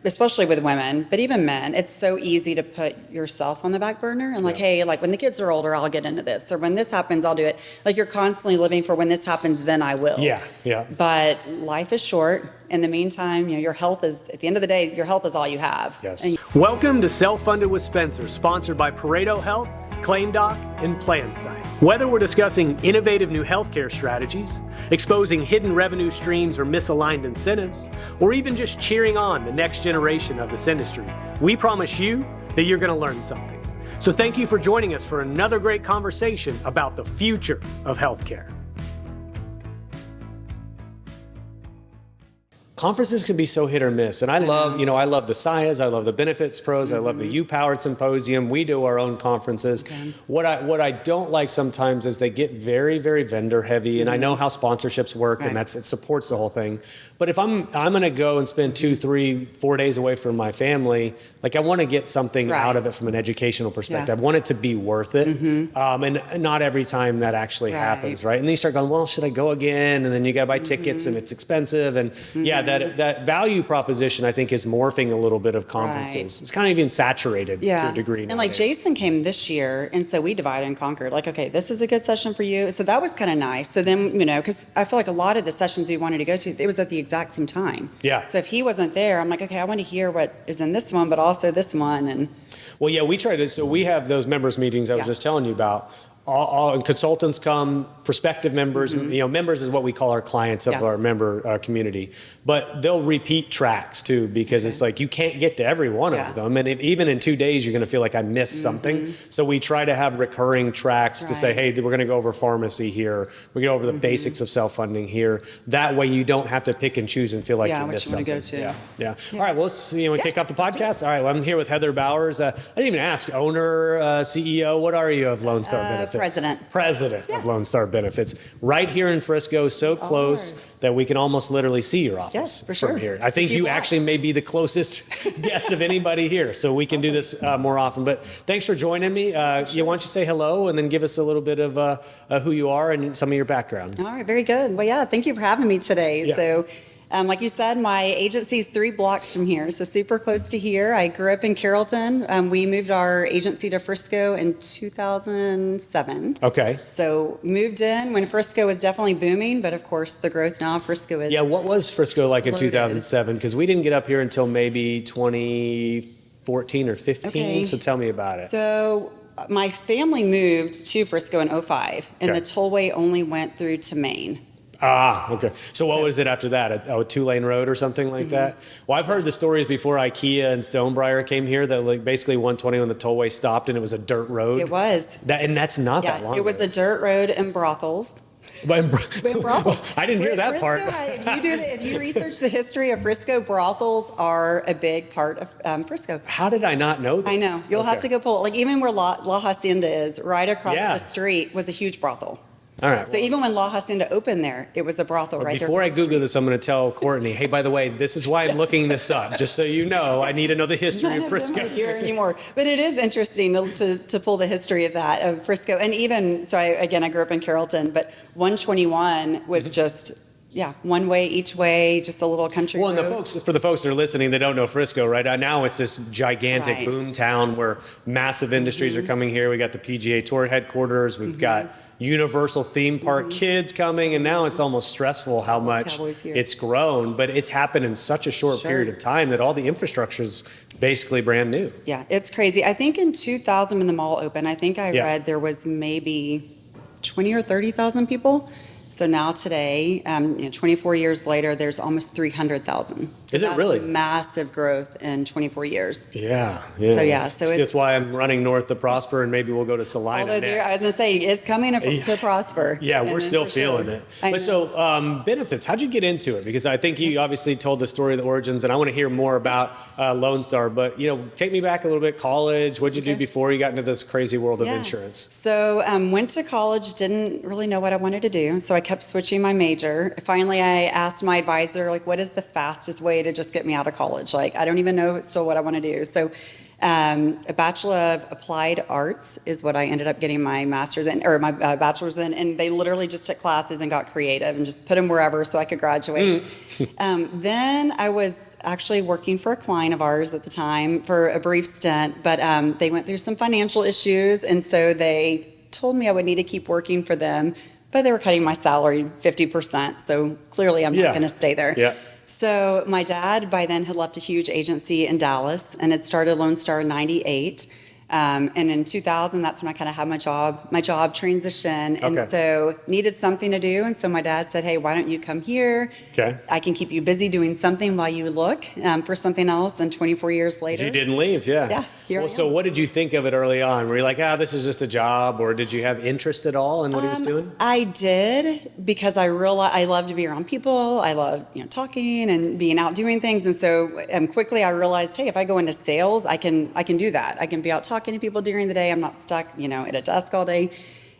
especially with women, but even men, it's so easy to put yourself on the back burner and like, hey, like when the kids are older, I'll get into this, or when this happens, I'll do it. Like you're constantly living for when this happens, then I will. Yeah, yeah. But life is short. In the meantime, your health is, at the end of the day, your health is all you have. Yes. And Welcome to Self-Funded with Spencer, sponsored by Pareto Health, ClaimDoc, and PlanSight. Whether we're discussing innovative new healthcare strategies, exposing hidden revenue streams or misaligned incentives, or even just cheering on the next generation of this industry, we promise you that you're going to learn something. So thank you for joining us for another great conversation about the future of healthcare. Conferences can be so hit or miss. And I love the SIAs, I love the Benefits Pros, I love the U-Powered Symposium. We do our own conferences. Okay. What I don't like sometimes is they get very, very vendor heavy. And I know how sponsorships work, and it supports the whole thing. But if I'm going to go and spend 2, 3, 4 days away from my family, like I want to get something out of it from an educational perspective. I want it to be worth it. And not every time that actually happens, right? And then you start going, well, should I go again? And then you got to buy tickets and it's expensive. And that value proposition, I think, is morphing a little bit of conferences. It's kind of even saturated to a degree And like Jason came this year, and so we divided and conquered. Like, okay, this is a good session for you. So that was kind of nice. So then, because I feel like a lot of the sessions we wanted to go to, it was at the exact same time. Yeah. So if he wasn't there, I'm like, okay, I want to hear what is in this one, but also this one. And well, yeah, we try to. So we have those members meetings I was just telling you about. All consultants come, prospective members. Members is what we call our clients of our member community. But they'll repeat tracks too, because it's like you can't get to every one of them. And even in 2 days, you're going to feel like I missed something. So we try to have recurring tracks to say, hey, we're going to go over pharmacy here. We go over the basics of self-funding here. That way you don't have to pick and choose and feel like you missed something. Go to. Yeah. All right, well, let's kick off the podcast. All right, well, I'm here with Heather Bowers. I didn't even ask, owner, CEO, what are you of Lone Star Benefits? President of Lone Star Benefits. Right here in Frisco, so close that we can almost literally see your office. Yes, for sure. From here. I think you actually may be the closest guest of anybody here, so we can do this more often. But thanks for joining me. Why don't you say hello and then give us a little bit of who you are and some of your background. All right, very good. Well, yeah, thank you for having me today. Yeah. So, like you said, my agency's 3 blocks from here, so super close to here. I grew up in Carrollton. We moved our agency to Frisco in 2007. Okay. So moved in when Frisco was definitely booming, but of course the growth now of Frisco is. Yeah, what was Frisco like in exploded. 2007? Because we didn't get up here until maybe 2014 or 15, Okay. so tell me about it. So my family moved to Frisco in 2005, and the tollway only went through to Maine. Okay. So what was it after that? A 2-lane road or something like that? Well, I've heard the stories before IKEA and Stonebriar came here that like basically 120 when the tollway stopped and it was a dirt road. It was. And that's not that long It was ago. a dirt road and brothels. Brothels. I didn't hear that part. If you research the history of Frisco, brothels are a big part of Frisco. How did I not know this? I know. You'll have to go pull it. Like even where La Hacienda is, right across the street was a huge brothel. All right. So even when La Hacienda opened there, it was a brothel right there. Before I Google this, I'm going to tell Courtney, hey, by the way, this is why I'm looking this up. Just so you know, I need to know the history of Frisco. None of them are here anymore. But it is interesting to pull the history of that, of Frisco. And even, so I grew up in Carrollton, but 121 was just, one way each way, just a little country road. And for the folks that are listening, they don't know Frisco, right? Now it's this gigantic boom town where massive industries are coming here. We got the PGA Tour headquarters. We've got Universal theme park kids coming, and now it's almost stressful how much it's grown, but it's happened in such a short period of time that all the infrastructure is basically brand new. Yeah, it's crazy. I think in 2000 when the mall opened, I think I read there was maybe 20 or 30,000 people. So now today, 24 years later, there's almost 300,000. So is it really? Massive growth in 24 years. Yeah. So that's why I'm running north to Prosper, and maybe we'll go to Salina next. I was going to say, it's coming to Prosper. Yeah, we're still feeling it. But so benefits, how'd you get into it? Because I think you obviously told the story of the origins, and I want to hear more about Lone Star. But, take me back a little bit. College, what'd you do before you got into this crazy world of insurance? So went to college, didn't really know what I wanted to do. So I kept switching my major. Finally, I asked my advisor, what is the fastest way to just get me out of college? I don't even know still what I want to do. So a Bachelor of Applied Arts is what I ended up getting my master's in, or my bachelor's in, and they literally just took classes and got creative and just put them wherever so I could graduate. Then I was actually working for a client of ours at the time for a brief stint, but they went through some financial issues, and so they told me I would need to keep working for them, but they were cutting my salary 50%, so clearly I'm not going to stay there. Yeah. So my dad by then had left a huge agency in Dallas and had started Lone Star in '98. And in 2000, that's when I kind of had my job transition. And Okay. so needed something to do. And so my dad said, hey, why don't you come here? Okay. I can keep you busy doing something while you look for something else. And 24 years later. So you didn't leave, yeah. Yeah, here I Well, so am. what did you think of it early on? Were you like, this is just a job, or did you have interest at all in what he was doing? I did, because I realized I love to be around people. I love, talking and being out doing things. And so quickly I realized, hey, if I go into sales, I can do that. I can be out talking to people during the day. I'm not stuck, at a desk all day.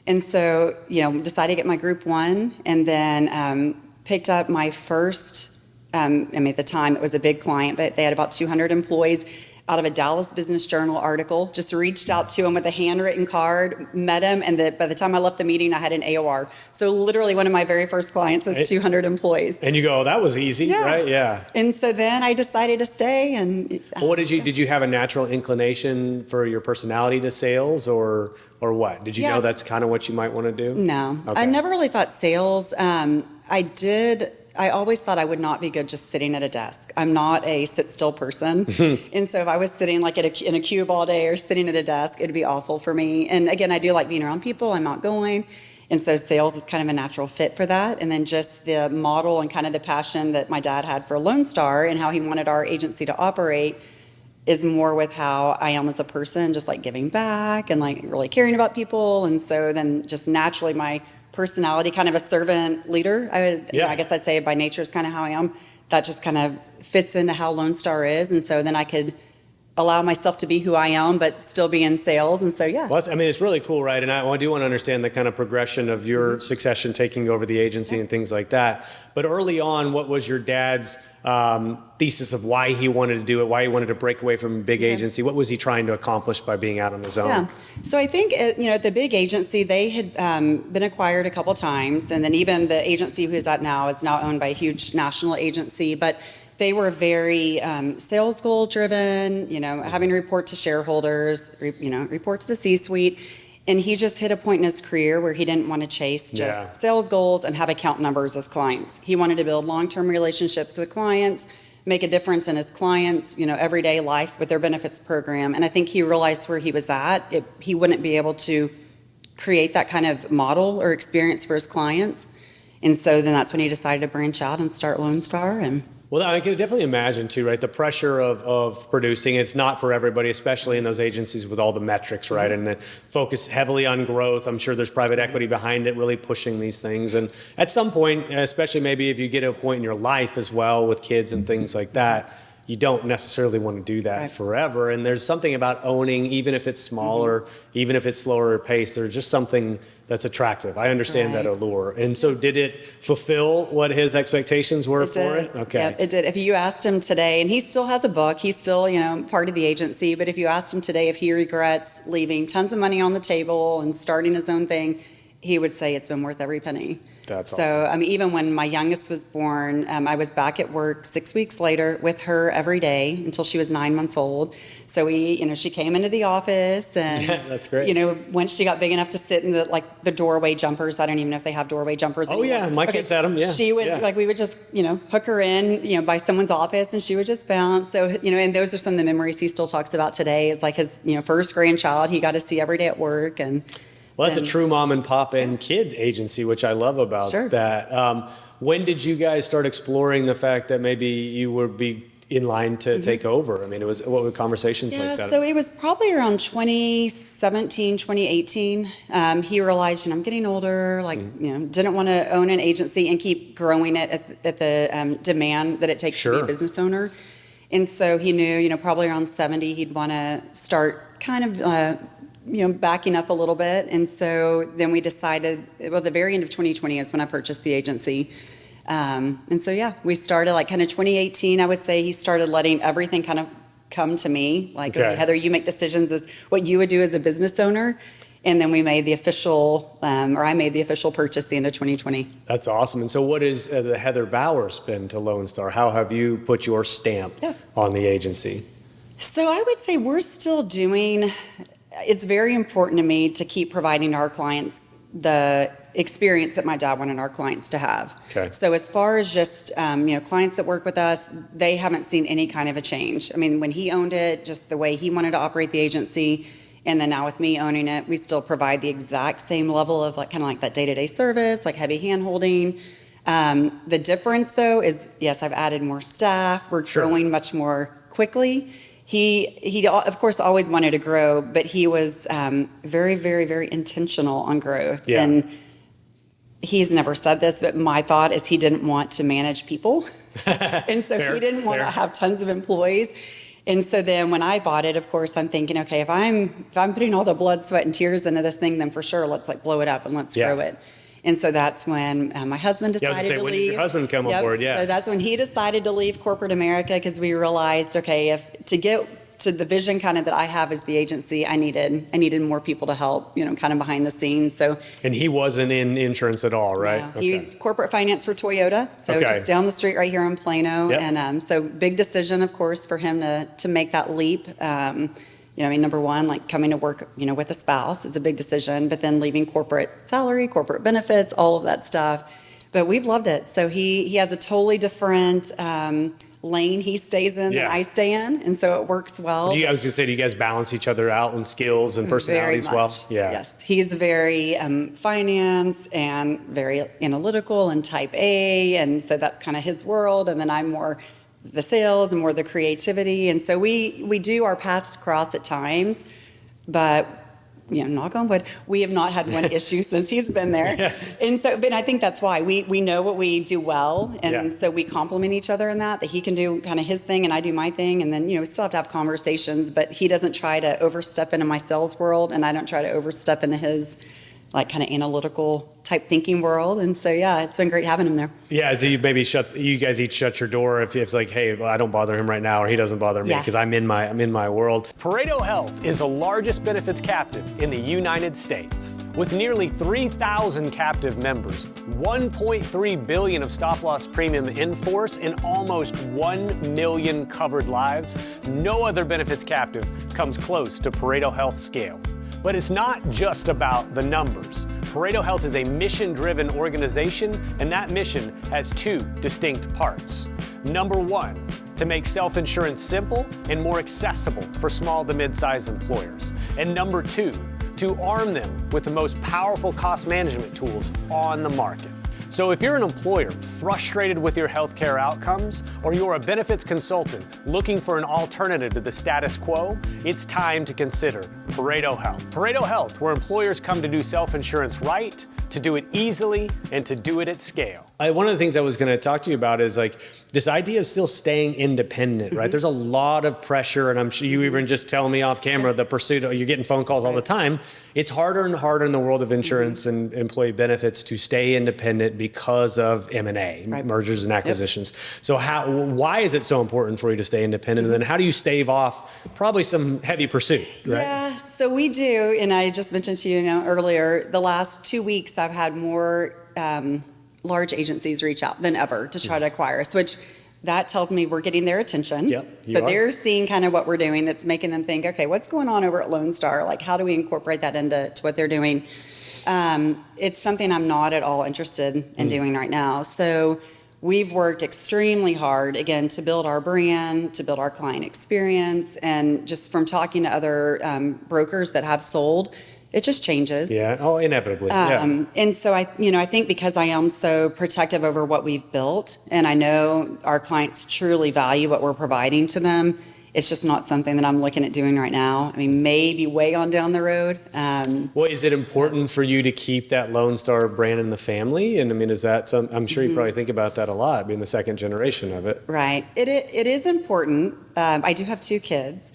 And so, decided to get my group 1, and then picked up my first, at the time it was a big client, but they had about 200 employees, out of a Dallas Business Journal article. Just reached out to him with a handwritten card, met him, and by the time I left the meeting, I had an AOR. So literally one of my very first clients was 200 employees. And you go, that was easy, right? Yeah. And so then I decided to stay. And Well, did you have a natural inclination for your personality to sales, or what? Did you know that's kind of what you might want to do? No, Okay. I never really thought sales. I always thought I would not be good just sitting at a desk. I'm not a sit still person. And so if I was sitting like in a cube all day or sitting at a desk, it'd be awful for me. And again, I do like being around people. I'm outgoing. And so sales is kind of a natural fit for that. And then just the model and kind of the passion that my dad had for Lone Star and how he wanted our agency to operate is more with how I am as a person, just like giving back and like really caring about people. And so then just naturally my personality, kind of a servant leader, I guess I'd say by nature is kind of how I am. That just kind of fits into how Lone Star is. And so then I could allow myself to be who I am, but still be in sales. And so, yeah. Well, it's really cool, right? And I do want to understand the kind of progression of your succession, taking over the agency and things like that. But early on, what was your dad's thesis of why he wanted to do it, why he wanted to break away from a big agency? What was he trying to accomplish by being out on his own? Yeah. So I think, at the big agency, they had been acquired a couple times. And then even the agency who's at now is now owned by a huge national agency. But they were very sales goal driven, having to report to shareholders, report to the C-suite. And he just hit a point in his career where he didn't want to chase just sales goals and have account numbers as clients. He wanted to build long-term relationships with clients, make a difference in his clients, everyday life with their benefits program. And I think he realized where he was at, he wouldn't be able to create that kind of model or experience for his clients. And so then that's when he decided to branch out and start Lone Star. And well, I can definitely imagine too, right? The pressure of producing, it's not for everybody, especially in those agencies with all the metrics, right? And the focus heavily on growth. I'm sure there's private equity behind it, really pushing these things. And at some point, especially maybe if you get to a point in your life as well with kids and things like that, you don't necessarily want to do that forever. And there's something about owning, even if it's smaller, even if it's slower pace, there's just something that's attractive. I understand that allure. And so did it fulfill what his expectations were for it? Okay. Yeah, it did. If you asked him today, and he still has a book, he's still, part of the agency, but if you asked him today if he regrets leaving tons of money on the table and starting his own thing, he would say it's been worth every penny. That's so, awesome. Even when my youngest was born, I was back at work 6 weeks later with her every day until she was 9 months old. So she came into the office and, that's great. Once she got big enough to sit in the doorway jumpers, I don't even know if they have doorway jumpers anymore. Yeah, my kids had them, yeah. She would, we would just, hook her in, by someone's office and she would just bounce. So, and those are some of the memories he still talks about today. It's like his, first grandchild he got to see every day at work. And well, that's a true mom and pop and kid agency, which I love about that. When did you guys start exploring the fact that maybe you would be in line to take over? What were conversations like that? So it was probably around 2017, 2018. He realized, I'm getting older, didn't want to own an agency and keep growing it at the demand that it takes to be a business owner. And so he knew, probably around 70, he'd want to start kind of backing up a little bit. And so then we decided, the very end of 2020 is when I purchased the agency. And so, we started kind of 2018, I would say he started letting everything kind of come to me. Okay, Heather, you make decisions as what you would do as a business owner. And then we made the official, or I made the official purchase the end of 2020. That's awesome. And so what is the Heather Bauer spin to Lone Star? How have you put your stamp on the agency? So I would say we're still doing, it's very important to me to keep providing our clients the experience that my dad wanted our clients to have. Okay. So as far as just, clients that work with us, they haven't seen any kind of a change. I mean, when he owned it, just the way he wanted to operate the agency, and then now with me owning it, we still provide the exact same level of kind of like that day-to-day service, like heavy hand-holding. The difference, though, is, yes, I've added more staff. We're growing much more quickly. He of course always wanted to grow, but he was very, very, very intentional on growth. Yeah. And he's never said this, but my thought is he didn't want to manage people. And so he didn't want to have tons of employees. And so then when I bought it, of course, I'm thinking, okay, if I'm putting all the blood, sweat, and tears into this thing, then for sure, let's blow it up and let's grow it. And so that's when my husband decided to leave. When did your husband come on board? Yeah. So that's when he decided to leave corporate America, because we realized, okay, if to get to the vision kind of that I have as the agency, I needed more people to help, kind of behind the scenes. So. And he wasn't in insurance at all, right? No, he corporate finance for Toyota, so just down the street right here in Plano. Yep. And so big decision, of course, for him to make that leap. Number one, coming to work, with a spouse is a big decision, but then leaving corporate salary, corporate benefits, all of that stuff. But we've loved it. So he has a totally different lane he stays in than I stay in, and so it works well. I was going to say, do you guys balance each other out in skills and personalities well? Yeah. Yes, he's very finance and very analytical and type A, and so that's kind of his world. And then I'm more the sales and more the creativity, and so we do our paths cross at times, but knock on wood, we have not had one issue since he's been there. Yeah. And so, but I think that's why we know what we do well, and so we complement each other in that he can do kind of his thing and I do my thing, and then we still have to have conversations, but he doesn't try to overstep into my sales world, and I don't try to overstep into his kind of analytical type thinking world. And so, it's been great having him there. Yeah, so you guys each shut your door if it's hey, well, I don't bother him right now, or he doesn't bother me because I'm in my world. Pareto Health is the largest benefits captive in the United States. With nearly 3,000 captive members, 1.3 billion of stop-loss premium in force, and almost 1 million covered lives, no other benefits captive comes close to Pareto Health's scale. But it's not just about the numbers. Pareto Health is a mission-driven organization, and that mission has two distinct parts. Number one, to make self-insurance simple and more accessible for small to mid-sized employers. And number two, to arm them with the most powerful cost management tools on the market. So if you're an employer frustrated with your healthcare outcomes, or you're a benefits consultant looking for an alternative to the status quo, it's time to consider Pareto Health. Pareto Health, where employers come to do self-insurance right, to do it easily, and to do it at scale. One of the things I was going to talk to you about is this idea of still staying independent, right? There's a lot of pressure, and I'm sure you even just tell me off camera, the pursuit of, you're getting phone calls all the time. It's harder and harder in the world of insurance and employee benefits to stay independent because of M&A, mergers and acquisitions. So why is it so important for you to stay independent? And then how do you stave off probably some heavy pursuit, right? Yeah, so we do, and I just mentioned to you earlier, the last 2 weeks I've had more large agencies reach out than ever to try to acquire us, which that tells me we're getting their attention. Yep, so they're seeing kind of what we're doing that's making them think, okay, what's going on over at Lone Star? How do we incorporate that into what they're doing? It's something I'm not at all interested in doing right now. So we've worked extremely hard, again, to build our brand, to build our client experience, and just from talking to other brokers that have sold, it just changes. Yeah. Oh, inevitably. And so I think because I am so protective over what we've built, and I know our clients truly value what we're providing to them, it's just not something that I'm looking at doing right now. I mean, maybe way on down the road. Well, is it important for you to keep that Lone Star brand in the family? And I mean, is that I'm sure you probably think about that a lot, being the second generation of it. Right. It is important. I do have 2 kids.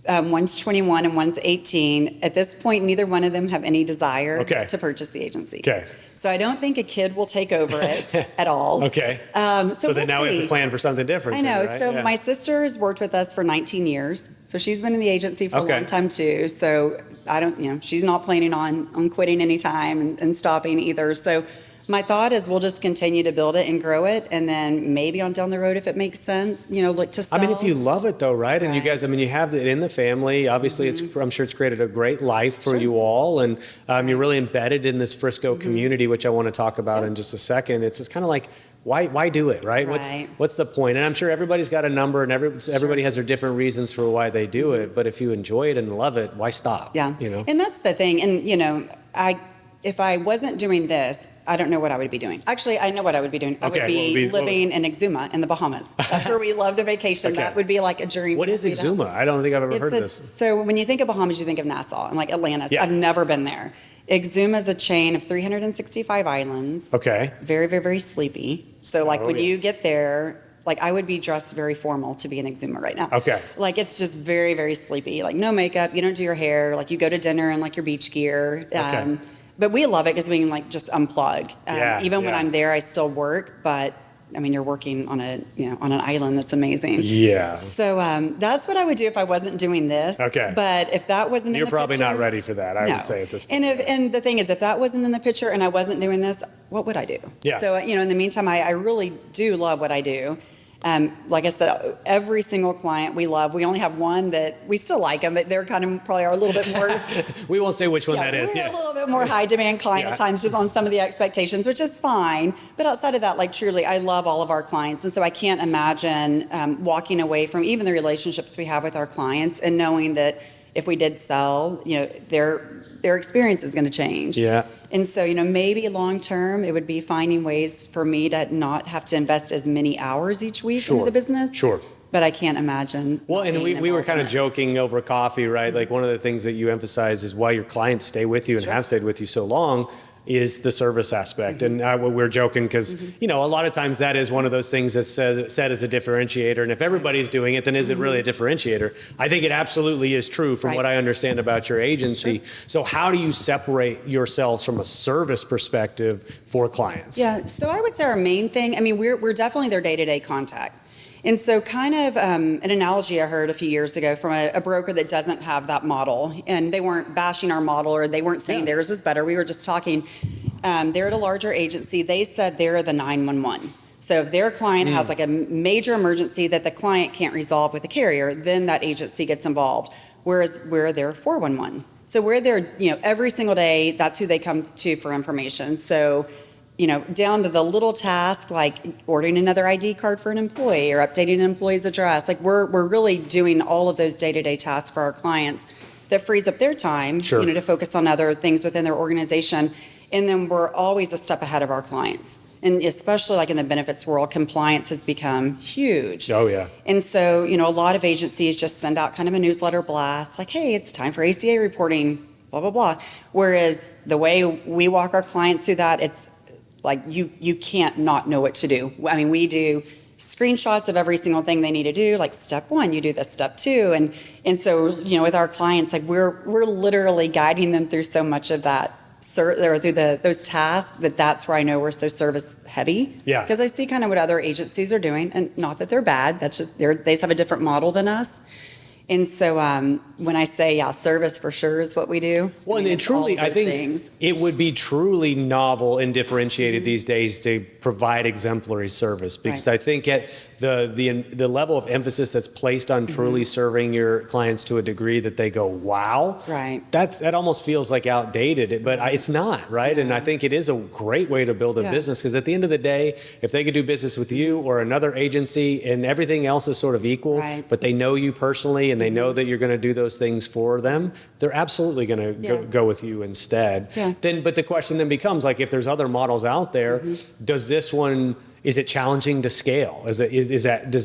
One's 21 and one's 18. At this point, neither one of them have any desire Okay. to purchase the agency. Okay. So I don't think a kid will take over it at all. Okay. So then now we have to plan for something different. I know. then, right? So Yeah. my sister has worked with us for 19 years. So she's been in the agency for a Okay. long time too. So I don't, she's not planning on quitting anytime and stopping either. So my thought is we'll just continue to build it and grow it. And then maybe on down the road, if it makes sense, look to sell. I mean, if you love it though, right? And you Right. guys, I mean, you have it in the family. Obviously, I'm sure it's created a great life for you all. And you're really embedded in this Frisco community, which I want to talk about in just a second. It's kind of like, why do it, right? Right. What's the point? And I'm sure everybody's got a number and everybody has their different reasons for why they do it. But if you enjoy it and love it, why stop? Yeah. And that's the thing. And, if I wasn't doing this, I don't know what I would be doing. Actually, I know what I would be doing. I Okay, would be living in Exuma in the Bahamas. That's where we love to vacation. Okay. That would be like a dream. What is Exuma? I don't think I've ever heard of this. So when you think of Bahamas, you think of Nassau and like Atlantis. Yeah. I've never been there. Exuma is a chain of 365 islands. Okay. Very, very, very sleepy. So like when yeah. you get there, like I would be dressed very formal to be in Exuma right now. Okay. Like it's just very, very sleepy. Like no makeup, you don't do your hair. Like you go to dinner in like your beach gear. Okay. But we love it because we can like just unplug. Even when yeah. I'm there, I still work. But I mean, you're working on on an island that's amazing. Yeah. So that's what I would do if I wasn't doing this. Okay. But if that wasn't You're in the probably picture, not ready for that, I would say at this point. And the thing is, if that wasn't in the picture and I wasn't doing this, what would I do? Yeah. So, in the meantime, I really do love what I do. Like I said, every single client we love. We only have one that we still like them, but they're kind of probably are a little bit more. We won't say which one that is. We're a little bit more high demand client at times, just on some of the expectations, which is fine. But outside of that, like truly, I love all of our clients, and so I can't imagine walking away from even the relationships we have with our clients and knowing that if we did sell, their experience is going to change. Yeah. And so, maybe long term, it would be finding ways for me to not have to invest as many hours each week into the business. Sure. But I can't imagine. Well, and not being we were involved kind in of it. joking over coffee, right? Like one of the things that you emphasize is why your clients stay with you and have stayed with you so long is the service aspect. And we're joking because, a lot of times that is one of those things that's said as a differentiator. And if everybody's doing it, then is it really a differentiator? I think it absolutely is true from what I understand about your agency. So how do you separate yourselves from a service perspective for clients? Yeah, so I would say our main thing, we're definitely their day-to-day contact. And so kind of an analogy I heard a few years ago from a broker that doesn't have that model, and they weren't bashing our model or they weren't saying theirs was better. We were just talking, they're at a larger agency. They said they're the 911. So if their client has like a major emergency that the client can't resolve with the carrier, then that agency gets involved. Whereas we're their 411. So we're there, every single day. That's who they come to for information. So down to the little task like ordering another ID card for an employee or updating an employee's address. Like we're really doing all of those day-to-day tasks for our clients that frees up their time, to focus on other things within their organization. And then we're always a step ahead of our clients. And especially like in the benefits world, compliance has become huge. Oh, yeah. And so, a lot of agencies just send out kind of a newsletter blast like, hey, it's time for ACA reporting, blah, blah, blah. Whereas the way we walk our clients through that, it's like you can't not know what to do. We do screenshots of every single thing they need to do. Like step 1, you do this. Step 2, and so with our clients, like we're literally guiding them through so much of that, or through those tasks. That's where I know we're so service heavy. Yeah. Because I see kind of what other agencies are doing, and not that they're bad. That's just they just have a different model than us. And so when I say, service for sure is what we do. Well, and truly, I think it would be truly novel and differentiated these days to provide exemplary service, because I think at the level of emphasis that's placed on truly serving your clients to a degree that they go, wow, that almost feels like outdated, but it's not, right? And I think it is a great way to build a business, because at the end of the day, if they could do business with you or another agency and everything else is sort of equal, but they know you personally and they know that you're going to do those things for them, they're absolutely going to go with you instead. But the question then becomes, like, if there's other models out there, does this one, is it challenging to scale? Does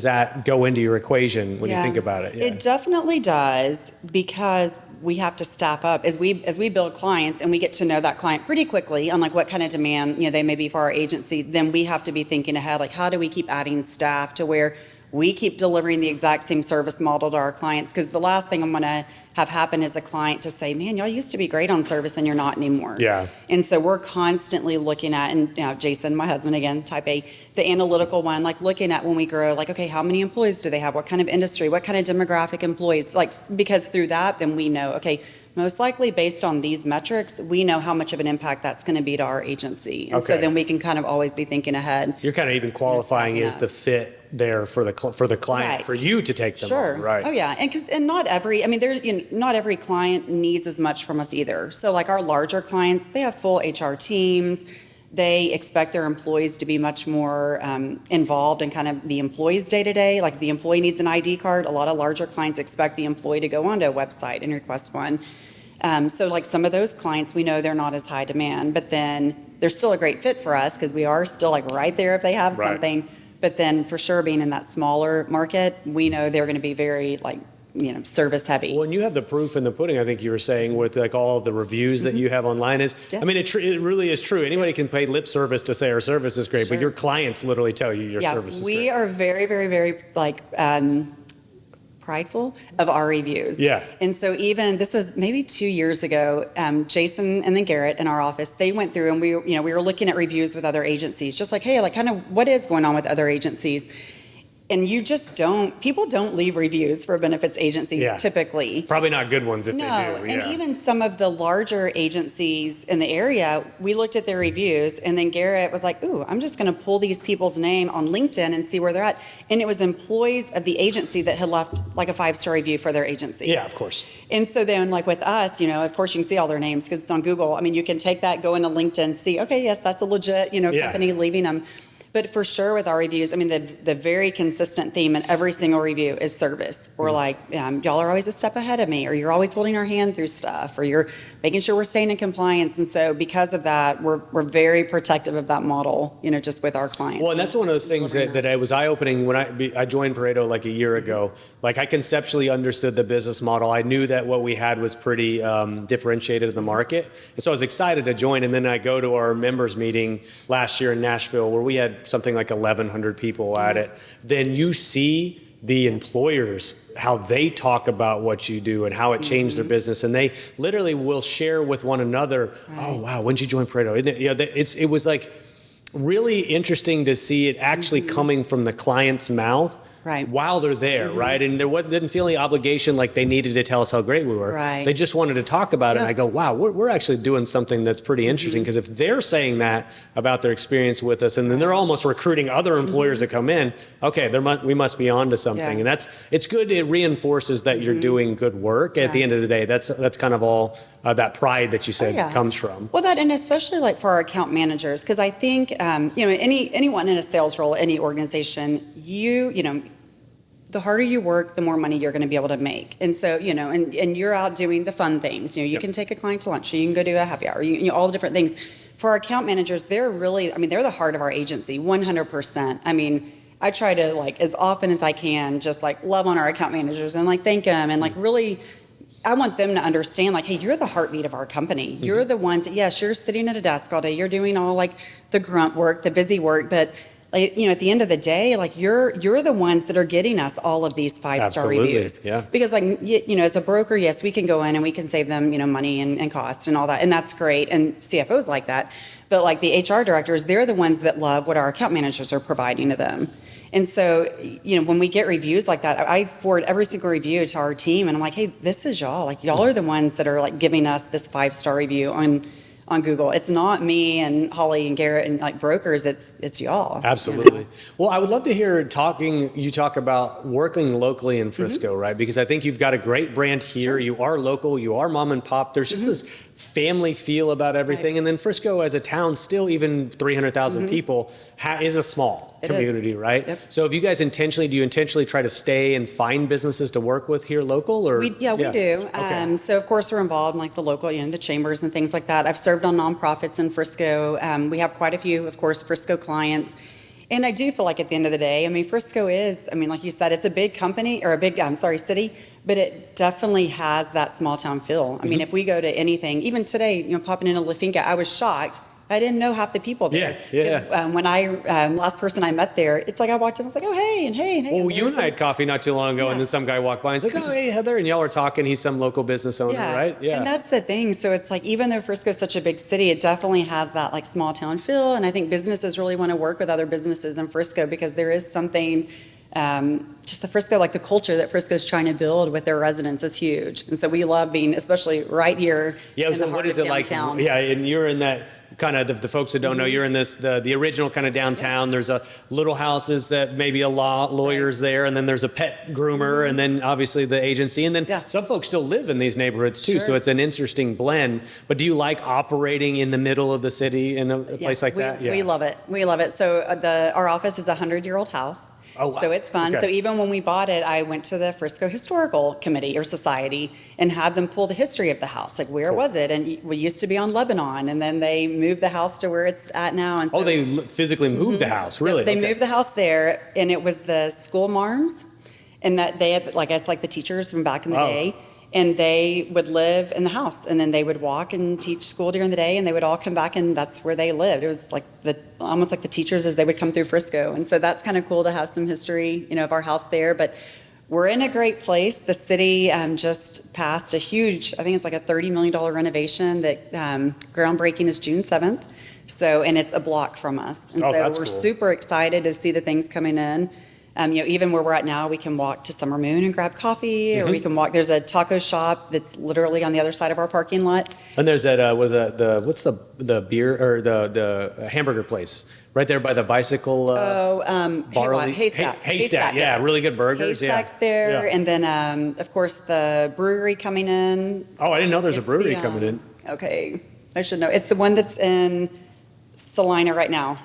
that go into your equation when you think about it? It definitely does, because we have to staff up as we build clients and we get to know that client pretty quickly on like what kind of demand they may be for our agency. Then we have to be thinking ahead, like how do we keep adding staff to where We keep delivering the exact same service model to our clients, because the last thing I'm going to have happen is a client to say, man, y'all used to be great on service and you're not anymore. Yeah. And so we're constantly looking at, and Jason, my husband, again, type A, the analytical one, like looking at when we grow, like, okay, how many employees do they have? What kind of industry? What kind of demographic employees? Like, because through that, then we know, okay, most likely based on these metrics, we know how much of an impact that's going to be to our agency. And so Okay. then we can kind of always be thinking ahead. You're kind of even qualifying stacking is up. the fit there for the client, Right. for you to take them Sure. on, right? Oh yeah, and not every, I mean, not every client needs as much from us either. So like our larger clients, they have full HR teams. They expect their employees to be much more involved in kind of the employee's day to day. Like if the employee needs an ID card, a lot of larger clients expect the employee to go onto a website and request one. So like some of those clients, we know they're not as high demand, but then they're still a great fit for us because we are still like right there if they have Right. something. But then for sure, being in that smaller market, we know they're going to be very like, service heavy. Well, and you have the proof in the pudding, I think you were saying, with like all of the reviews that you have online. Yeah. I mean, it really is true. Anybody can pay lip service to say our service is great, but Sure. your clients literally tell you your service is great. We are very, very, very like prideful of our reviews. Yeah. And so even this was maybe 2 years ago, Jason and then Garrett in our office, they went through and we were looking at reviews with other agencies, just like, hey, like kind of what is going on with other agencies. And people don't leave reviews for benefits agencies Yeah. typically. Probably not good ones if No, they do. and Yeah. even some of the larger agencies in the area, we looked at their reviews, and then Garrett was like, ooh, I'm just going to pull these people's name on LinkedIn and see where they're at. And it was employees of the agency that had left like a 5-star review for their agency. Yeah, of course. And so then like with us, of course you can see all their names because it's on Google. I mean, you can take that, go into LinkedIn, see, okay, yes, that's a legit, Yeah. company leaving them. But for sure with our reviews, I mean, the very consistent theme in every single review is service. We're like, y'all are always a step ahead of me, or you're always holding our hand through stuff, or you're making sure we're staying in compliance. And so because of that, we're very protective of that model, just with our clients. Well, and that's one of those things that I was eye-opening when I joined Pareto like a year ago. Like I conceptually understood the business model. I knew that what we had was pretty differentiated in the market. And so I was excited to join. And then I go to our members meeting last year in Nashville where we had something like 1,100 people at it. Then you see the employers, how they talk about what you do and how it changed their business. And they literally will share with one another, oh, wow, when'd you join Pareto? It was like really interesting to see it actually coming from the client's mouth. Right. While they're there, right? And didn't feel any obligation like they needed to tell us how great we were. Right. They just wanted to talk about it. Yeah. And I go, wow, we're actually doing something that's pretty interesting because if they're saying that about their experience with us, and then they're almost recruiting other employers that come in, okay, we must be on to something. Yeah. And it's good. It reinforces that you're doing good work. At the end of the day, that's kind of all that pride that you said comes from. Well, that, and especially like for our account managers, because I think, anyone in a sales role, any organization, the harder you work, the more money you're going to be able to make. And so, and you're out doing the fun things. You can take a client to lunch, you can go do a happy hour, all the different things. For our account managers, they're really, they're the heart of our agency, 100%. I mean, I try to like, as often as I can, just like love on our account managers and like thank them and like really, I want them to understand like, hey, you're the heartbeat of our company. You're the ones that, yes, you're sitting at a desk all day. You're doing all like the grunt work, the busy work, but like, at the end of the day, like you're the ones that are getting us all of these 5-star Absolutely, reviews. yeah. Because like, as a broker, yes, we can go in and we can save them, money and costs and all that. And that's great. And CFOs like that. But like the HR directors, they're the ones that love what our account managers are providing to them. And so, when we get reviews like that, I forward every single review to our team and I'm like, hey, this is y'all. Like y'all are the ones that are like giving us this 5-star review on Google. It's not me and Holly and Garrett and like brokers, it's y'all. Absolutely. Well, I would love to hear you talk about working locally in Frisco, right? Because I think you've got a great brand here. Sure. You are local, you are mom and pop. There's just this family feel about everything. Right. And then Frisco as a town, still even 300,000 people, is a small community, right? Yep. So if you guys do you intentionally try to stay and find businesses to work with here local? Or we do. Okay. So of course we're involved in like the local, the chambers and things like that. I've served on nonprofits in Frisco. We have quite a few, of course, Frisco clients. And I do feel like at the end of the day, Frisco is, like you said, it's a big company or a big, city, but it definitely has that small town feel. If we go to anything, even today, popping into La Finca, I was shocked I didn't know half the people there. Yeah. 'Cause, when last person I met there, it's like I walked in, I was like, oh, hey, and hey, and hey. Well, and you and I had coffee not too long ago, Yeah. and then some guy walked by and he's like, oh, hey, Heather. And y'all were talking. He's some local business owner, right? Yeah. And that's the thing. So it's like, even though Frisco is such a big city, it definitely has that like small town feel. And I think businesses really want to work with other businesses in Frisco because there is something, just the Frisco, like the culture that Frisco is trying to build with their residents is huge. And so we love being, especially right here in So the what heart is of it like? downtown. Yeah, and you're in that kind of, the folks that don't know, you're in this, the original kind of downtown. There's a little houses that maybe a lawyer's there, and then there's a pet groomer, and then obviously the agency. And then some folks still live in these neighborhoods too. So it's an interesting blend. But do you like operating in the middle of the city in a place like that? We love it. We love it. So our office is a 100-year-old house. Oh, wow. So it's fun. Okay. So even when we bought it, I went to the Frisco Historical Committee or Society and had them pull the history of the house. Like, where was it? And we used to be on Lebanon, and then they moved the house to where it's at now. And so, they physically moved the house, really? They moved the house there, and it was the school marms, and that they had, like, I guess, like the teachers from back in the day. And they would live in the house, and then they would walk and teach school during the day, and they would all come back, and that's where they lived. It was like almost like the teachers as they would come through Frisco. And so that's kind of cool to have some history, of our house there. But we're in a great place. The city just passed a huge, I think it's like a $30 million renovation that groundbreaking is June 7th. So, and it's a block from us. And so we're cool. super excited to see the things coming in. Even where we're at now, we can walk to Summer Moon and grab coffee, or we can walk. There's a taco shop that's literally on the other side of our parking lot. And there's that what's the beer or the hamburger place right there by the bicycle? Haystack. Haystack, yeah, really good burgers. Haystack's there, and then of course the brewery coming in. Oh, I didn't know there's a It's brewery the, coming in. Okay, I should know. It's the one that's in Salina right now.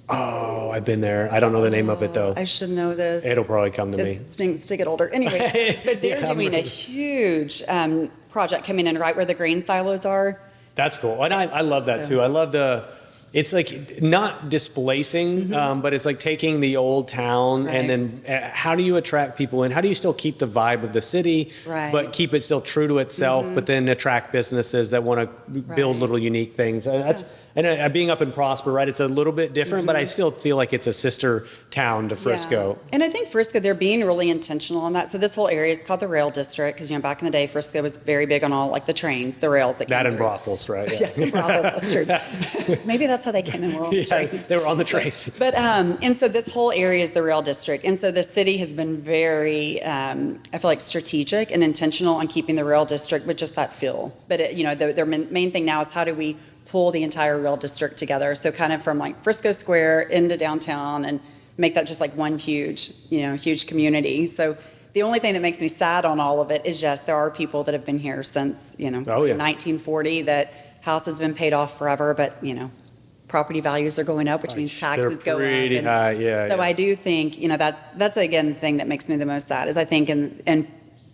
Oh, I've been there. I don't know the name of it though. I should know this. It'll probably come to me. To get older. Anyway, but they're doing a huge project coming in right where the grain silos are. That's cool. And I love that too. I love it's like not displacing, but it's like taking the old town and then how do you attract people in? How do you still keep the vibe of the city, but keep it still true to itself, but then attract businesses that want to build little unique things? And being up in Prosper, right? It's a little bit different, but I still feel like it's a sister town to Frisco. Yeah. And I think Frisco, they're being really intentional on that. So this whole area is called the Rail District because, back in the day, Frisco was very big on all like the trains, the rails that came That and through. brothels, right? Yeah, and brothels, that's true. Maybe that's how they came in. Were on the trains. They were on the trains. But and so this whole area is the Rail District, and so the city has been very, I feel like, strategic and intentional on keeping the Rail District with just that feel. But their main thing now is how do we pull the entire Rail District together? So kind of from like Frisco Square into downtown and make that just like one huge community. So the only thing that makes me sad on all of it is just there are people that have been here since 1940. That house has been paid off forever, but property values are going up, which means taxes go up. They're pretty high, So I do think that's again the thing that makes me the most sad is I think in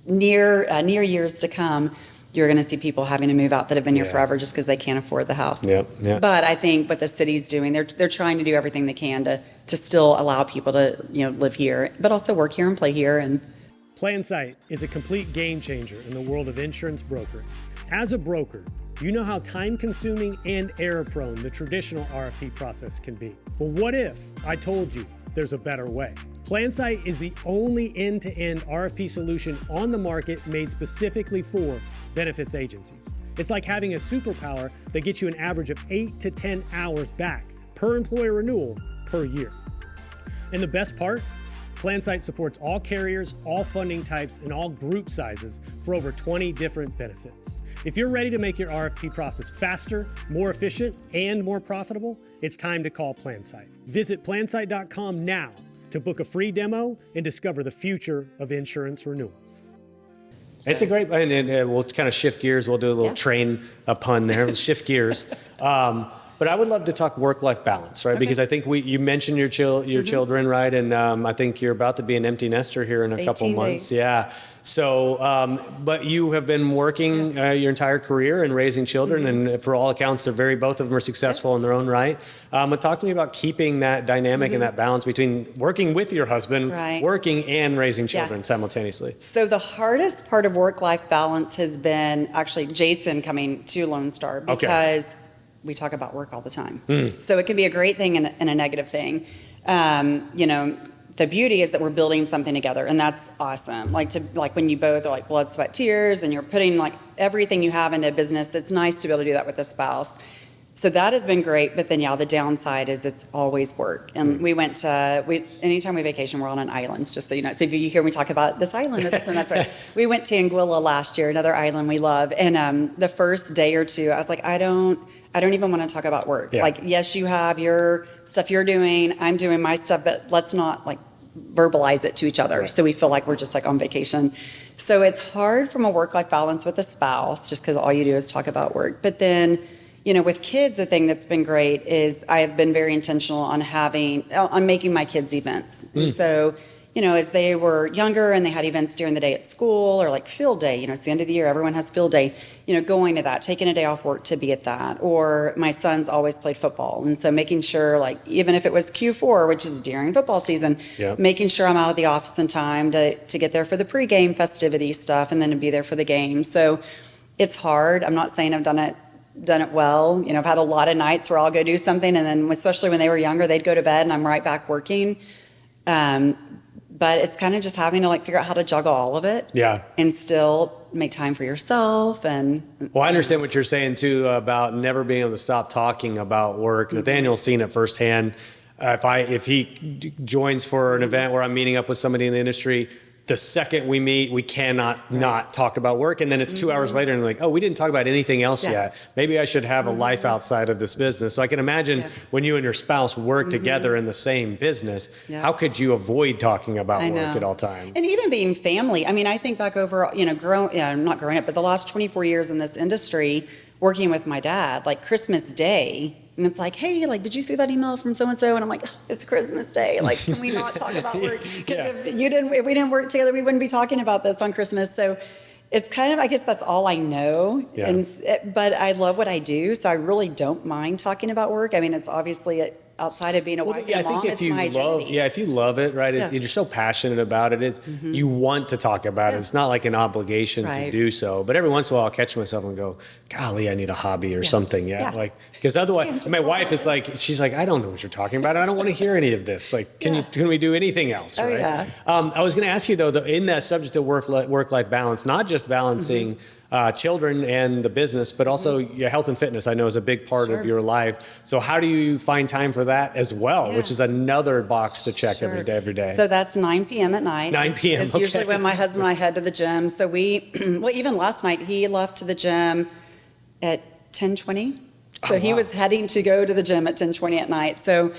near years to come, you're going to see people having to move out that have been here forever just because they can't afford the house. But I think what the city's doing, they're trying to do everything they can to still allow people to live here, but also work here and play here. And PlanSight is a complete game changer in the world of insurance brokering. As a broker, you know how time-consuming and error-prone the traditional RFP process can be. Well, what if I told you there's a better way? PlanSight is the only end-to-end RFP solution on the market made specifically for benefits agencies. It's like having a superpower that gets you an average of 8 to 10 hours back per employer renewal per year. And the best part? PlanSight supports all carriers, all funding types, and all group sizes for over 20 different benefits. If you're ready to make your RFP process faster, more efficient, and more profitable, it's time to call PlanSight. Visit plansight.com now to book a free demo and discover the future of insurance renewals. It's a great, and we'll kind of shift gears. We'll do a little train pun there. We'll shift gears. But I would love to talk work-life balance, right? Okay. Because I think you mentioned your children, right? And I think you're about to be an empty nester here in a couple months. Days. Yeah. So, but you have been working your entire career and raising children, and for all accounts, both of them are successful in their own right. But talk to me about keeping that dynamic and that balance between working with your husband, working and raising children simultaneously. So the hardest part of work-life balance has been actually Jason coming to Lone Star because we talk about work all the time. So it can be a great thing and a negative thing. You know, the beauty is that we're building something together, and that's awesome. Like when you both are like blood, sweat, tears, and you're putting like everything you have into a business, it's nice to be able to do that with a spouse. So that has been great, but then the downside is it's always work. And we went to, anytime we vacation, we're on an island, just so you know. So if you hear me talk about this island or this one, that's right. We went to Anguilla last year, another island we love. And the first day or two, I was like, I don't even want to talk about work. Yeah. Like, yes, you have your stuff you're doing, I'm doing my stuff, but let's not like verbalize it to each other. Right. So we feel like we're just like on vacation. So it's hard from a work-life balance with a spouse, just because all you do is talk about work. But then, you know, with kids, the thing that's been great is I have been very intentional on making my kids events. And so, you know, as they were younger and they had events during the day at school or like field day, you know, it's the end of the year, everyone has field day, you know, going to that, taking a day off work to be at that. Or my son's always played football. And so making sure, like, even if it was Q4, which is during football season, making sure I'm out of the office in time to get there for the pregame festivity stuff and then to be there for the game. So it's hard. I'm not saying I've done it well. You know, I've had a lot of nights where I'll go do something, and then especially when they were younger, they'd go to bed and I'm right back working. But it's kind of just having to like figure out how to juggle all of it. Yeah. And still make time for yourself. And well, I understand what you're saying too about never being able to stop talking about work. Nathaniel's seen it firsthand. If he joins for an event where I'm meeting up with somebody in the industry, the second we meet, we cannot not talk about work. And then it's 2 hours later and like, oh, we didn't talk about anything else yet. Maybe I should have a life outside of this business. So I can imagine when you and your spouse work together in the same business, how could you avoid talking about work at all times? And even being family. I mean, I think back over, you know, not growing up, but the last 24 years in this industry, working with my dad, like Christmas Day, and it's like, hey, like, did you see that email from so-and-so? And I'm like, it's Christmas Day. Like, can we not talk about work? Because if we didn't work together, we wouldn't be talking about this on Christmas. So it's kind of, I guess that's all I know. Yeah. But I love what I do. So I really don't mind talking about work. I mean, it's obviously outside of being a wife and a mom, it's my identity. If you love it, right? You're so passionate about it. You want to talk about it. It's not like an obligation to do so. But every once in a while, I'll catch myself and go, golly, I need a hobby or something. Like, because otherwise, my wife is like, she's like, I don't know what you're talking about. I don't want to hear any of this. Like, can we do anything else? Oh, right? yeah. I was going to ask you though, in that subject of work-life balance, not just balancing children and the business, but also your health and fitness, I know, is a big part of your life. So how do you find time for that as well, which is another box to check every day? So that's 9 p.m. at night. 9 p.m. It's usually when my husband and I head to the gym. So we, well, even last night, he left to the gym at 10:20. So he was heading to go to the gym at 10:20 at night. So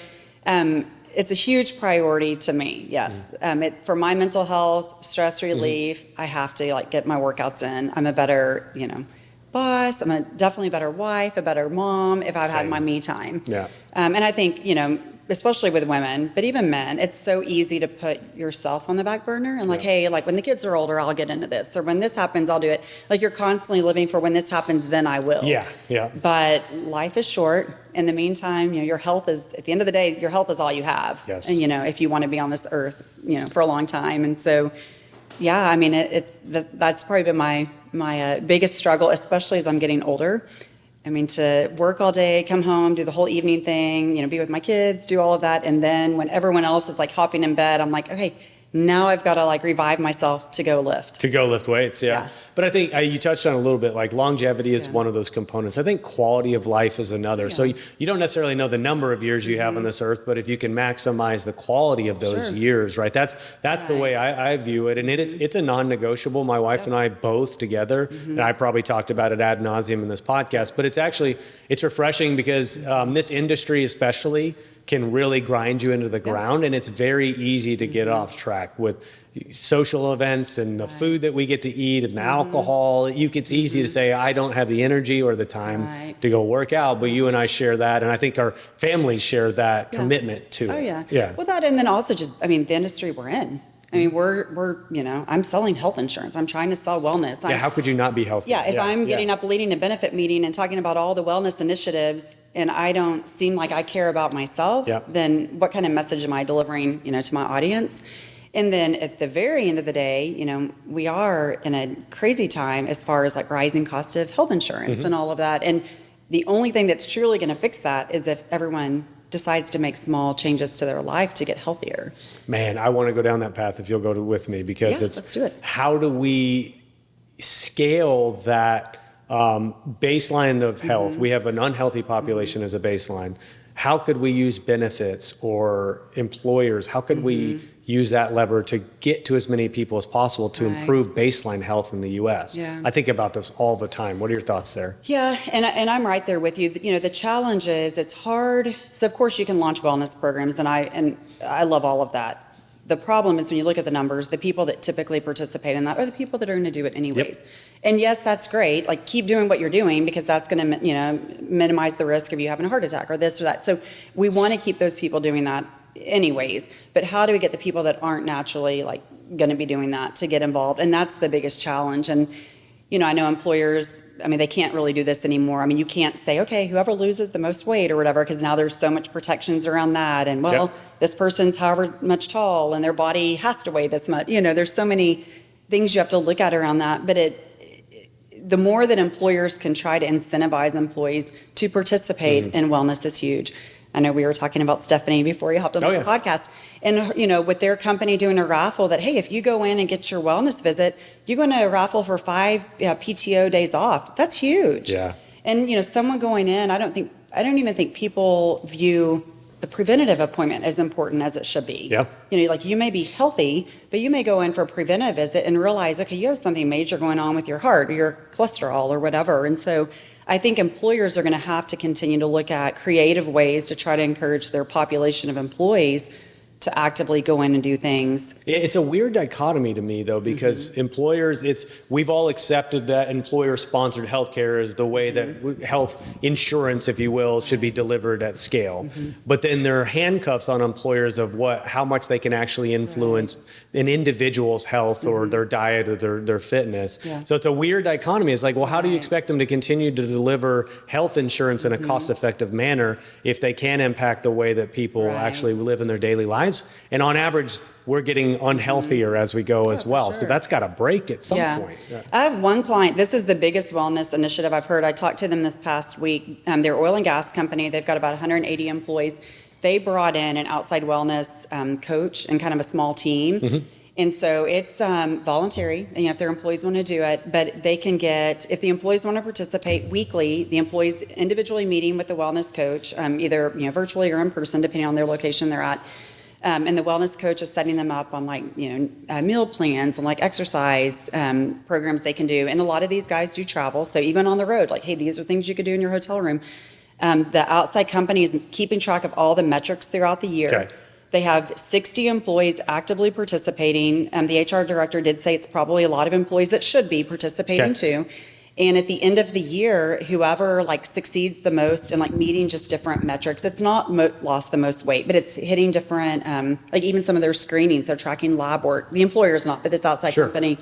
it's a huge priority to me. Yes. For my mental health, stress relief, I have to like get my workouts in. I'm a better, you know, boss. I'm definitely a better wife, a better mom if I've had my me time. Yeah. And I think, you know, especially with women, but even men, it's so easy to put yourself on the back burner and like, hey, like when the kids are older, I'll get into this. Or when this happens, I'll do it. Like you're constantly living for when this happens, then I will. Yeah. But life is short. In the meantime, you know, your health is, at the end of the day, your health is all you have. Yes. And, you know, if you want to be on this earth, you know, for a long time. And so, yeah, I mean, that's probably been my biggest struggle, especially as I'm getting older. I mean, to work all day, come home, do the whole evening thing, you know, be with my kids, do all of that. And then when everyone else is like hopping in bed, I'm like, okay, now I've got to like revive myself to go lift. To go lift weights, yeah. But I think you touched on a little bit, like longevity is one of those components. I think quality of life is another. So you don't necessarily know the number of years you have on this earth, but if you can maximize the quality of those years, right? That's the way I view it. And it's a non-negotiable. My wife and I both together, and I probably talked about it ad nauseum in this podcast, but it's refreshing because this industry especially can really grind you into the ground, and it's very easy to get off track with social events and the food that we get to eat and the alcohol. It's easy to say, I don't have the energy or the time to go work out, but you and I share that, and I think our families share that commitment too. Oh, yeah. Well, that, and then also just, I mean, the industry we're in. I mean, we're you know, I'm selling health insurance. I'm trying to sell wellness. How could you not be healthy? Yeah, if I'm getting up leading a benefit meeting and talking about all the wellness initiatives and I don't seem like I care about myself, then what kind of message am I delivering, you know, to my audience? And then at the very end of the day, you know, we are in a crazy time as far as like rising cost of health insurance and all of that. And the only thing that's truly going to fix that is if everyone decides to make small changes to their life to get healthier. Man, I want to go down that path if you'll go with me, because Yeah, it's let's do it. How do we scale that baseline of health? We have an unhealthy population as a baseline. How could we use benefits or employers? How could we use that lever to get to as many people as possible to improve baseline health in the U.S.? Yeah. I think about this all the time. What are your thoughts there? Yeah, and I'm right there with you. You know, the challenge is it's hard. So of course you can launch wellness programs, and I love all of that. The problem is when you look at the numbers, the people that typically participate in that are the people that are going to do it anyways. Yep. And yes, that's great. Like, keep doing what you're doing, because that's going to, minimize the risk of you having a heart attack or this or that. So we want to keep those people doing that anyways. But how do we get the people that aren't naturally like going to be doing that to get involved? And that's the biggest challenge. And I know employers, they can't really do this anymore. You can't say, okay, whoever loses the most weight or whatever, because now there's so much protections around that. And this person's however much tall and their body has to weigh this much. There's so many things you have to look at around that. But the more that employers can try to incentivize employees to participate in wellness is huge. I know we were talking about Stephanie before you hopped on this podcast, and with their company doing a raffle that, hey, if you go in and get your wellness visit, you're going to raffle for 5 PTO days off. That's huge. Yeah. And someone going in, I don't even think people view the preventative appointment as important as it should be. Yeah. Like, you may be healthy, but you may go in for a preventive visit and realize, okay, you have something major going on with your heart or your cholesterol or whatever. And so I think employers are going to have to continue to look at creative ways to try to encourage their population of employees to actively go in and do things. It's a weird dichotomy to me, though, because employers, we've all accepted that employer-sponsored healthcare is the way that health insurance, if you will, should be delivered at scale. But then there are handcuffs on employers of how much they can actually influence an individual's health or their diet or their fitness. Yeah. So it's a weird dichotomy. It's like, well, how do you expect them to continue to deliver health insurance in a cost-effective manner if they can impact the way that people actually live in their daily lives? And on average, we're getting unhealthier as we go as well. Sure. So that's got to break at some point. Yeah. I have one client. This is the biggest wellness initiative I've heard. I talked to them this past week. They're an oil and gas company. They've got about 180 employees. They brought in an outside wellness coach and kind of a small team. And so it's voluntary, if their employees want to do it, but they can get, if the employees want to participate weekly, the employees individually meeting with the wellness coach, either virtually or in person, depending on their location they're at. And the wellness coach is setting them up on meal plans and exercise programs they can do. And a lot of these guys do travel. So even on the road, hey, these are things you could do in your hotel room. The outside company is keeping track of all the metrics throughout the year. Okay. They have 60 employees actively participating. The HR director did say it's probably a lot of employees that should be participating too. And at the end of the year, whoever succeeds the most and meeting just different metrics, it's not lost the most weight, but it's hitting different, even some of their screenings, they're tracking lab work. The employer's not, but this outside company,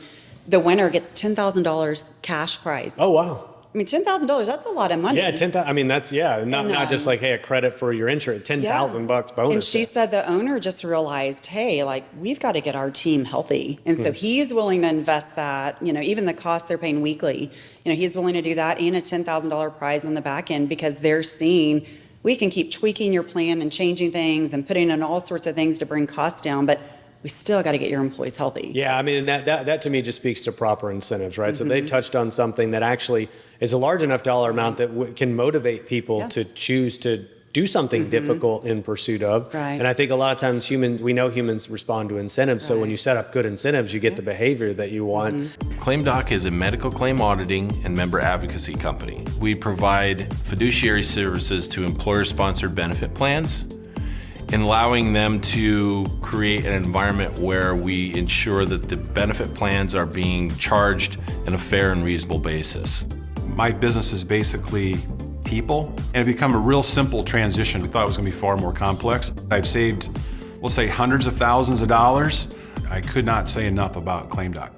the winner gets $10,000 cash prize. Oh, wow. $10,000, that's a lot of money. Yeah, 10,000. That's not just hey, a credit for your insurance, $10,000 bonus. And she said the owner just realized, hey, we've got to get our team healthy. And so he's willing to invest that, even the cost they're paying weekly, he's willing to do that and a $10,000 prize on the back end, because they're seeing we can keep tweaking your plan and changing things and putting in all sorts of things to bring costs down, but we still got to get your employees healthy. Yeah, that to me just speaks to proper incentives, right? So they touched on something that actually is a large enough dollar amount that can motivate people to choose to do something difficult in pursuit of. Right. And I think a lot of times we know humans respond to incentives. So when you set up good incentives, you get the behavior that you want. ClaimDoc is a medical claim auditing and member advocacy company. We provide fiduciary services to employer-sponsored benefit plans, and allowing them to create an environment where we ensure that the benefit plans are being charged in a fair and reasonable basis. My business is basically people, and it become a real simple transition. We thought it was going to be far more complex. I've saved, we'll say, hundreds of thousands of dollars. I could not say enough about ClaimDoc.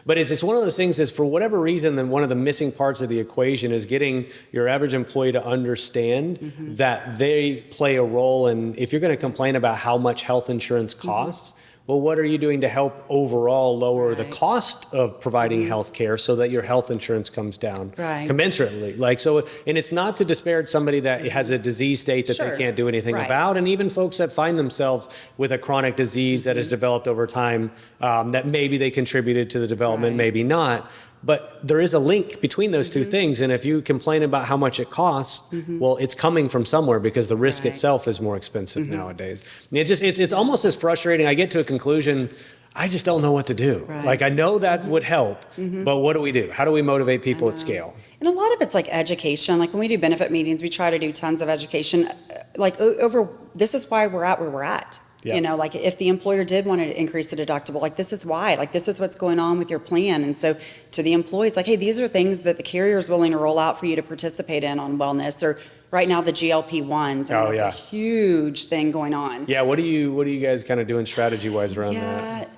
But it's one of those things is, for whatever reason, then one of the missing parts of the equation is getting your average employee to understand that they play a role in, if you're going to complain about how much health insurance costs, well, what are you doing to help overall lower the Right. cost of providing health care so that your health insurance comes down Right. commensurately? Like, so, and it's not to disparage somebody that has a disease state that Sure. they can't do anything Right. about. And even folks that find themselves with a chronic disease that has developed over time, that maybe they contributed to the development, Right. maybe not. But there is a link between those two things. And if you complain about how much it costs, well, it's coming from somewhere because the risk Right. itself is more expensive nowadays. And it's almost as frustrating. I get to a conclusion, I just don't know what to do. Right. Like, I know that would help, but what do we do? How do we motivate people at scale? And a lot of it's like education. Like when we do benefit meetings, we try to do tons of education. Like over, this is why we're at where we're at. Yeah. You know, like if the employer did want to increase the deductible, like this is why, like this is what's going on with your plan. And so to the employees, like, hey, these are things that the carrier is willing to roll out for you to participate in on wellness. Or right now the GLP-1s, I mean, Oh, that's yeah. a huge thing going on. Yeah, what are you guys kind of doing strategy wise around that? Yeah.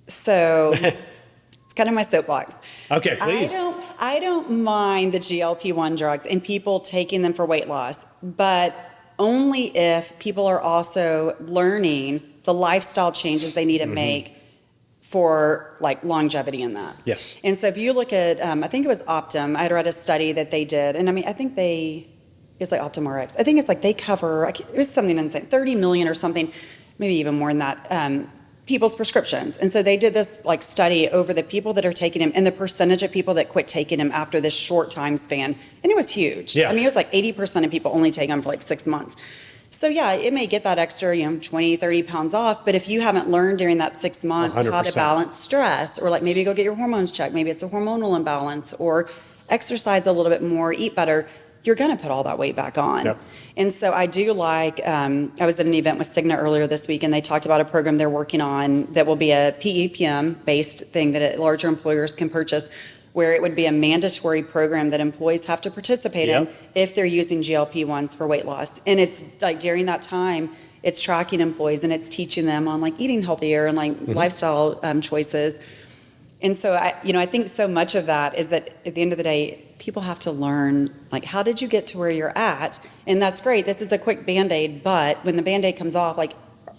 So it's kind of my soapbox. Okay, please. I don't mind the GLP-1 drugs and people taking them for weight loss, but only if people are also learning the lifestyle changes they need to make for like longevity in that. Yes. And so if you look at, I think it was Optum, I had read a study that they did, and I mean, I think it's like Optum RX. I think it's like they cover, it was something insane, 30 million or something, maybe even more than that, people's prescriptions. And so they did this like study over the people that are taking them and the percentage of people that quit taking them after this short time span. And it was huge. Yeah. I mean, it was like 80% of people only take them for like 6 months. So yeah, it may get that extra, 20, 30 pounds off, but if you haven't learned during that 6 months how to 100%. balance stress, or like maybe go get your hormones checked, maybe it's a hormonal imbalance, or exercise a little bit more, eat better, you're going to put all that weight back on. Yep. And so I do like, I was at an event with Cigna earlier this week, and they talked about a program they're working on that will be a PEPM-based thing that larger employers can purchase, where it would be a mandatory program that employees have to participate in Yep. if they're using GLP-1s for weight loss. And it's like during that time, it's tracking employees and it's teaching them on like eating healthier and like lifestyle choices. And so I think so much of that is that at the end of the day, people have to learn, like, how did you get to where you're at? And that's great. This is a quick Band-Aid, but when the Band-Aid comes off, like,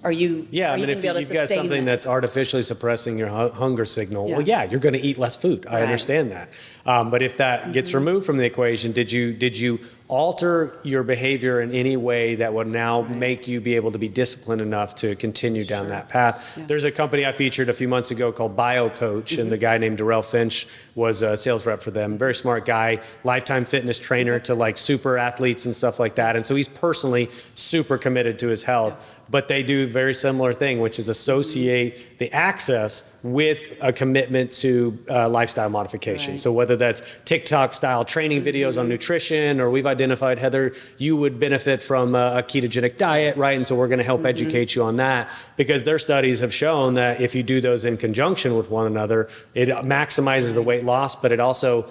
are you Yeah, are I mean, you if gonna be able you've to got sustain something this? that's artificially suppressing your hunger signal, Yeah. well, yeah, you're going to eat less food. I Right. understand that. But if that gets removed from the equation, did you alter your behavior in any way that would now make you be able to be disciplined enough to continue down that path? Yeah. There's a company I featured a few months ago called BioCoach, and the guy named Darrell Finch was a sales rep for them. Very smart guy, lifetime fitness trainer to like super athletes and stuff like that. And so he's personally super committed to his health. But they do a very similar thing, which is associate the access with a commitment to lifestyle modification. Right. So whether that's TikTok style training videos on nutrition, or we've identified, Heather, you would benefit from a ketogenic diet, right? And so we're going to help educate you on that, because their studies have shown that if you do those in conjunction with one another, it maximizes the weight loss, but it also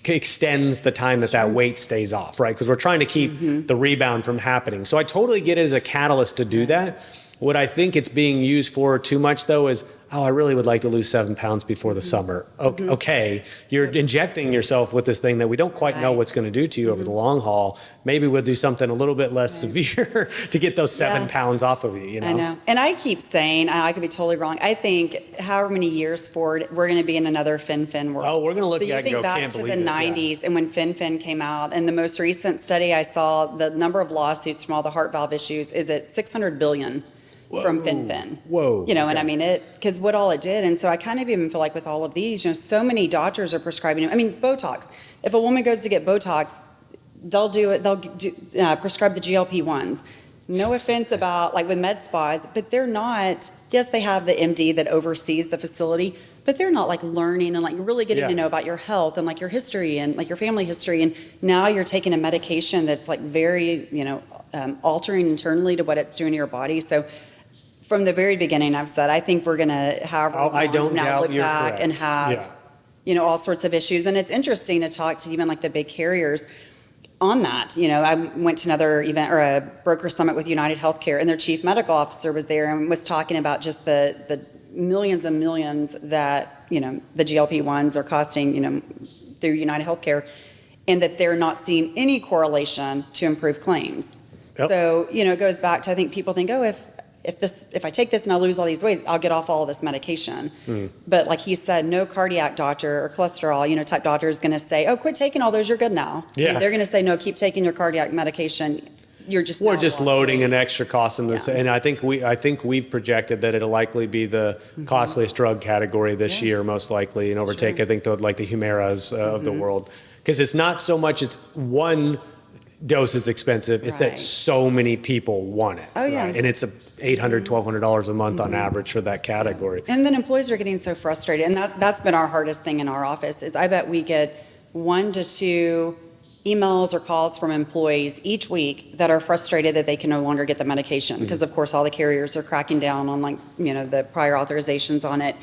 extends the time that weight stays off, right? Because we're trying to keep the rebound from happening. So I totally get it as a catalyst to do that. What I think it's being used for too much, though, is, oh, I really would like to lose 7 pounds before the summer. Okay, you're injecting yourself with this thing that we don't quite know Right. what's going to do to you over the long haul. Maybe we'll do something a little bit less severe to get those 7 Yeah. pounds off of you, you know? I know. And I keep saying, I could be totally wrong, I think however many years forward, we're going to be in another fin-fin world. Oh, we're gonna look so you at it and think go, back "Can't to the believe it," yeah. 90s and when fin-fin came out, and the most recent study I saw, the number of lawsuits from all the heart valve issues is at 600 billion from fin-fin. Whoa, You know, and okay. I mean, because what all it did, and so I kind of even feel like with all of these, so many doctors are prescribing it. I mean, Botox. If a woman goes to get Botox, they'll prescribe the GLP-1s. No offense about like with med spas, but they're not, yes, they have the MD that oversees the facility, but they're not like learning and like really getting Yeah. to know about your health and like your history and like your family history. And now you're taking a medication that's like very, altering internally to what it's doing to your body. So from the very beginning, I've said, I think we're going to have I don't now doubt look you're back and correct. have, Yeah. all sorts of issues. And it's interesting to talk to even like the big carriers on that. I went to another event or a broker summit with United Healthcare, and their chief medical officer was there and was talking about just the millions and millions that, the GLP-1s are costing, through United Healthcare, and that they're not seeing any correlation to improve claims. Yep. So, it goes back to, I think people think, oh, if I take this and I lose all these weight, I'll get off all of this medication. But like he said, no cardiac doctor or cholesterol, type doctor is going to say, oh, quit taking all those, you're good now. Yeah. They're going to say, no, keep taking your cardiac medication. We're just loading an extra cost in this, and I think we've projected that it'll likely be the costliest drug category this year, most likely, and overtake I think the Humiras of the world, because it's not so much it's one dose is expensive, it's that so many people want it. Oh yeah, and it's $800, $1,200 a month on average for that category. And then employees are getting so frustrated, and that's been our hardest thing in our office. Is I bet we get 1 to 2 emails or calls from employees each week that are frustrated that they can no longer get the medication because of course all the carriers are cracking down on the prior authorizations on it.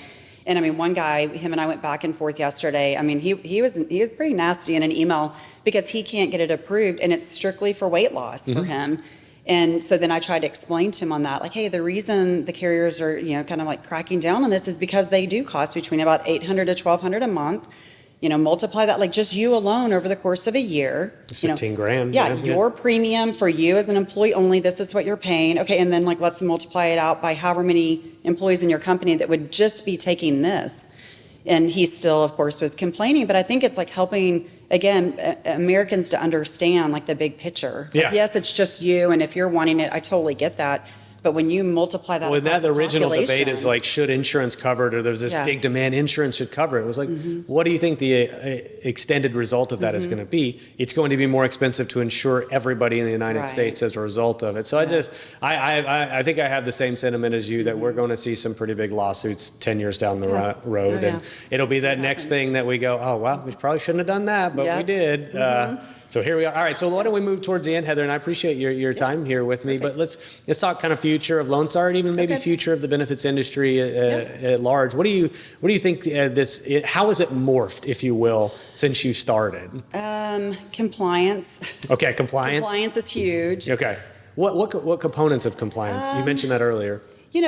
And I mean, one guy, him and I went back and forth yesterday. I mean, he was pretty nasty in an email because he can't get it approved and it's strictly for weight loss for him. And so then I tried to explain to him on that, like, hey, the reason the carriers are, kind of like cracking down on this is because they do cost between about $800 to $1,200 a month. Multiply that, like just you alone over the course of a year. It's 15 grand. Yeah, your premium for you as an employee only, this is what you're paying. Okay, and then like let's multiply it out by however many employees in your company that would just be taking this. And he still, of course, was complaining, but I think it's like helping, again, Americans to understand like the big picture. Yeah. Like, yes, it's just you, and if you're wanting it, I totally get that. But when you multiply that, well, across the the original debate population- is like, should insurance cover it? Or there's this big demand, insurance should cover it. It was like, what do you think the extended result of that is going to be? It's going to be more expensive to insure everybody in the United States as a result of it. So I think I have the same sentiment as you that we're going to see some pretty big lawsuits 10 years down the road. And it'll be that next thing that we go, oh, well, we probably shouldn't have done that, but we did. So here we are. All right. So why don't we move towards the end, Heather? And I appreciate your time here with me. But let's talk kind of future of Lone Star and even maybe future of the benefits industry at large. What do you think how has it morphed, if you will, since you started? Compliance. Okay, compliance. Compliance is huge. Okay. What components of compliance? You mentioned that earlier.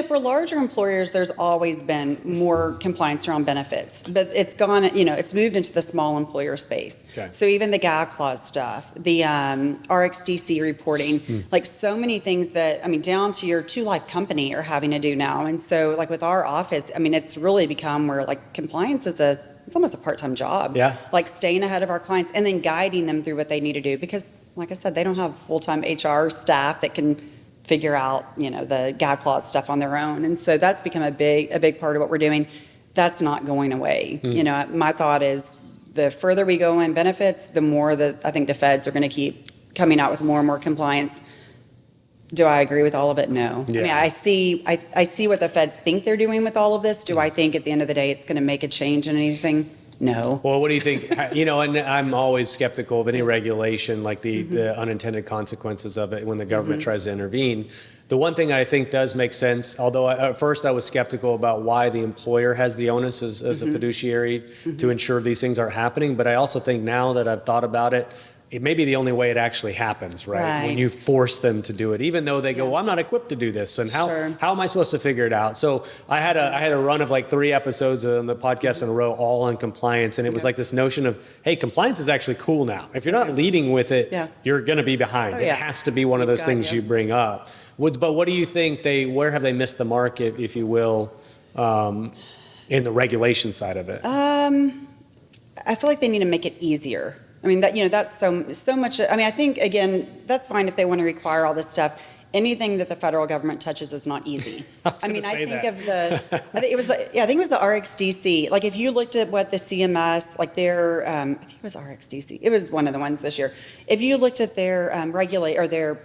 For larger employers, there's always been more compliance around benefits, but it's gone, it's moved into the small employer space. Okay. So even the gag clause stuff, the RxDC reporting, like so many things that, down to your 2-life company are having to do now. And so like with our office, it's really become where like compliance is it's almost a part-time job. Yeah. Like staying ahead of our clients and then guiding them through what they need to do because, like I said, they don't have full-time HR staff that can figure out, the gag clause stuff on their own. And so that's become a big part of what we're doing. That's not going away. My thought is the further we go in benefits, the more that I think the feds are going to keep coming out with more and more compliance. Do I agree with all of it? No. Yeah. I see what the feds think they're doing with all of this. Do I think at the end of the day it's going to make a change in anything? No. Well, what do you think? And I'm always skeptical of any regulation, like the unintended consequences of it when the government tries to intervene. The one thing I think does make sense, although at first I was skeptical about why the employer has the onus as a fiduciary to ensure these things aren't happening, but I also think now that I've thought about it, it may be the only way it actually happens, right? When you force them to do it, even though they go, well, I'm not equipped to do this. And how am I supposed to figure it out? So I had a run of like 3 episodes on the podcast in a row, all on compliance. And it was like this notion of, hey, compliance is actually cool now. If you're not leading with it, you're going to be behind. It has to be one of those things you bring up. But what do you think where have they missed the mark, if you will, in the regulation side of it? I feel like they need to make it easier. That's so much. I think, again, that's fine if they want to require all this stuff. Anything that the federal government touches is not easy. I think it was the RxDC. Like if you looked at what the CMS, like their, I think it was RxDC. It was one of the ones this year. If you looked at their their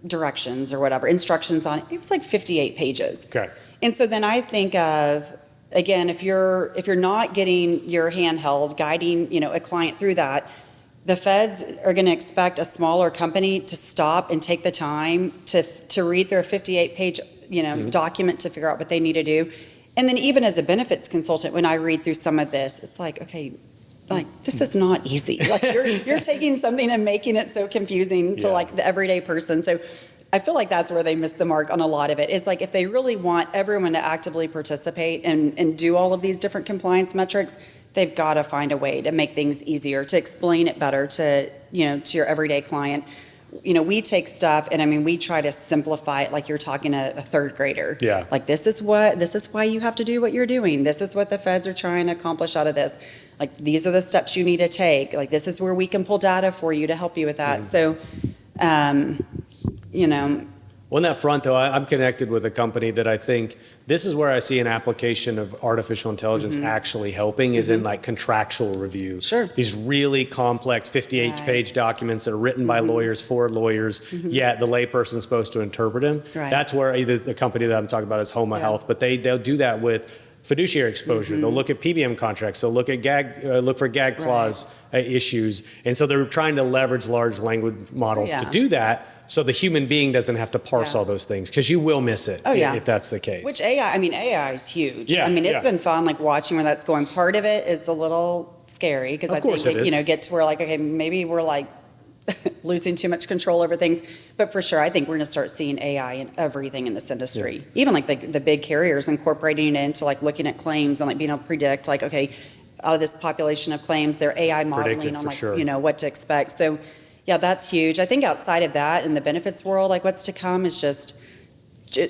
directions or whatever, instructions on it, it was like 58 pages. Okay. And so then I think of, again, if you're not getting your hand held, guiding, a client through that, the feds are going to expect a smaller company to stop and take the time to read through a 58-page, document to figure out what they need to do. And then even as a benefits consultant, when I read through some of this, it's like, okay, like this is not easy. Like you're taking something and making it so confusing to like the everyday person. So I feel like that's where they missed the mark on a lot of it. Is like if they really want everyone to actively participate and do all of these different compliance metrics, they've got to find a way to make things easier, to explain it better to your everyday client. we take stuff and I mean, we try to simplify it like you're talking to a third grader. Yeah. Like, this is why you have to do what you're doing. This is what the feds are trying to accomplish out of this. Like, these are the steps you need to take. Like, this is where we can pull data for you to help you with that. So, On that front, though, I'm connected with a company that I think this is where I see an application of artificial intelligence actually helping is in like contractual review. Sure. These really complex 58-page documents that are written by lawyers for lawyers, yet the layperson's supposed to interpret them. Right. That's where either the company that I'm talking about is Homa Health, but they'll do that with fiduciary exposure. They'll look at PBM contracts. They'll look at look for gag clause issues. And so they're trying to leverage large language models to do that. So the human being doesn't have to parse all those things because you will miss it if that's the case. Which AI is huge. Yeah, I mean, it's been fun, like watching where that's going. Part of it is a little scary because I think it get to where like, okay, maybe we're like losing too much control over things. But for sure, I think we're going to start seeing AI in everything in this industry. Yeah. Even like the big carriers incorporating it into like looking at claims and like being able to predict like, okay, out of this population of claims, they're AI modeling on like, what to expect. So yeah, that's huge. I think outside of that, in the benefits world, like what's to come is just